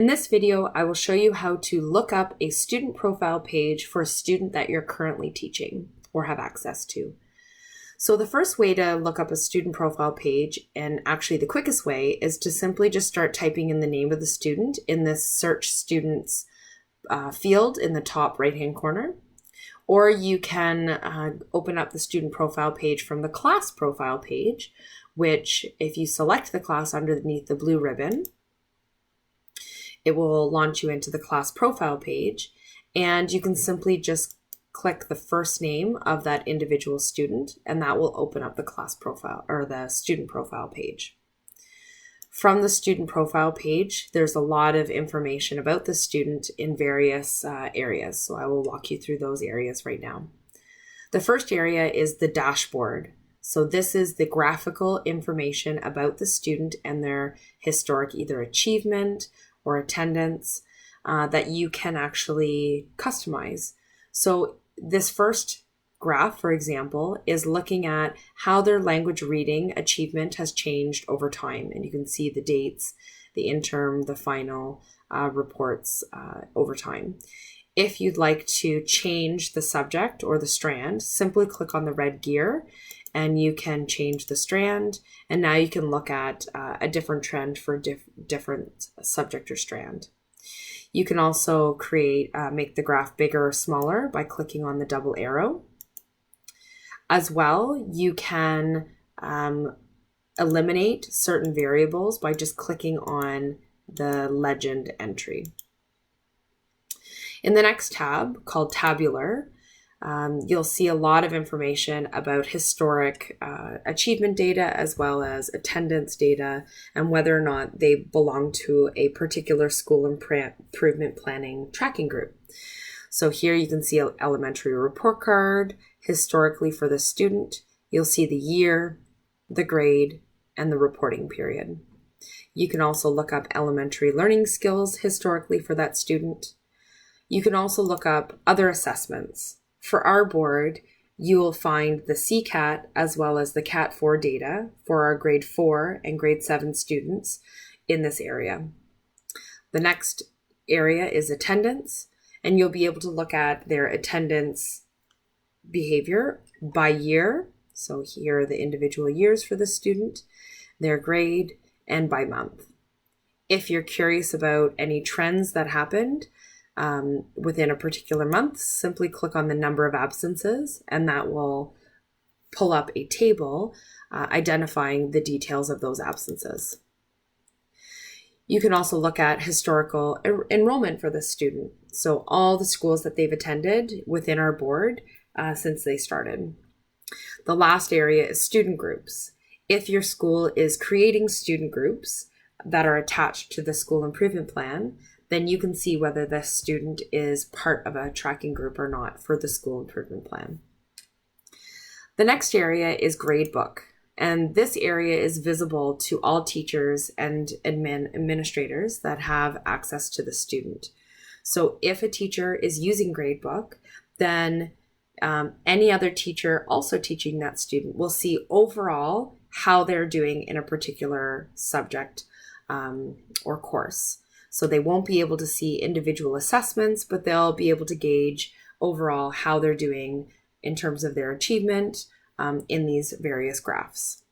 In this video, I will show you how to look up a student profile page for a student that you're currently teaching or have access to. So the first way to look up a student profile page, and actually the quickest way, is to simply just start typing in the name of the student in this search students field in the top right-hand corner. Or you can open up the student profile page from the class profile page, which if you select the class underneath the blue ribbon, it will launch you into the class profile page, and you can simply just click the first name of that individual student, and that will open up the class profile or the student profile page. From the student profile page, there's a lot of information about the student in various areas, so I will walk you through those areas right now. The first area is the dashboard. So this is the graphical information about the student and their historic either achievement or attendance that you can actually customize. So this first graph, for example, is looking at how their language reading achievement has changed over time. And you can see the dates, the interim, the final reports over time. If you'd like to change the subject or the strand, simply click on the red gear and you can change the strand. And now you can look at a different trend for different subject or strand. You can also make the graph bigger or smaller by clicking on the double arrow. As well, you can eliminate certain variables by just clicking on the legend entry. In the next tab, called Tabular, you'll see a lot of information about historic achievement data as well as attendance data and whether or not they belong to a particular school improvement planning tracking group. So here you can see an elementary report card. Historically for the student, you'll see the year, the grade, and the reporting period. You can also look up elementary learning skills historically for that student. You can also look up other assessments. For our board, you will find the CCAT as well as the CAT4 data for our grade 4 and grade 7 students in this area. The next area is attendance, and you'll be able to look at their attendance behavior by year. So here are the individual years for the student, their grade, and by month. If you're curious about any trends that happened within a particular month, simply click on the number of absences, and that will pull up a table identifying the details of those absences. You can also look at historical enrollment for the student. So all the schools that they've attended within our board since they started. The last area is student groups. If your school is creating student groups that are attached to the school improvement plan, then you can see whether the student is part of a tracking group or not for the school improvement plan. The next area is gradebook, and this area is visible to all teachers and administrators that have access to the student. So if a teacher is using gradebook, then any other teacher also teaching that student will see overall how they're doing in a particular subject or course. So they won't be able to see individual assessments, but they'll be able to gauge overall how they're doing in terms of their achievement in these various graphs.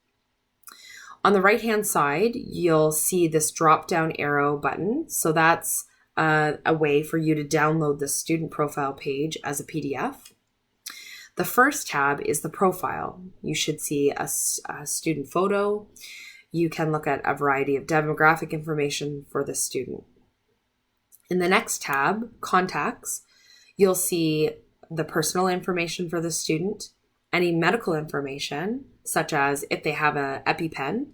On the right-hand side, you'll see this drop-down arrow button. So that's a way for you to download the student profile page as a PDF. The first tab is the profile. You should see a student photo. You can look at a variety of demographic information for the student. In the next tab, Contacts, you'll see the personal information for the student, any medical information, such as if they have an EpiPen,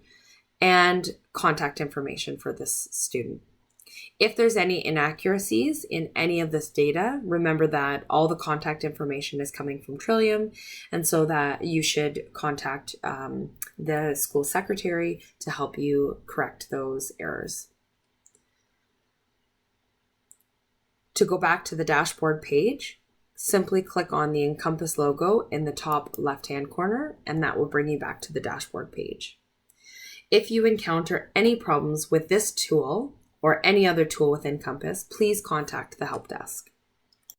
and contact information for this student. If there's any inaccuracies in any of this data, remember that all the contact information is coming from Trillium, and so that you should contact the school secretary to help you correct those errors. To go back to the dashboard page, simply click on the enCOMPASS logo in the top left-hand corner, and that will bring you back to the dashboard page. If you encounter any problems with this tool or any other tool within Compass, please contact the help desk.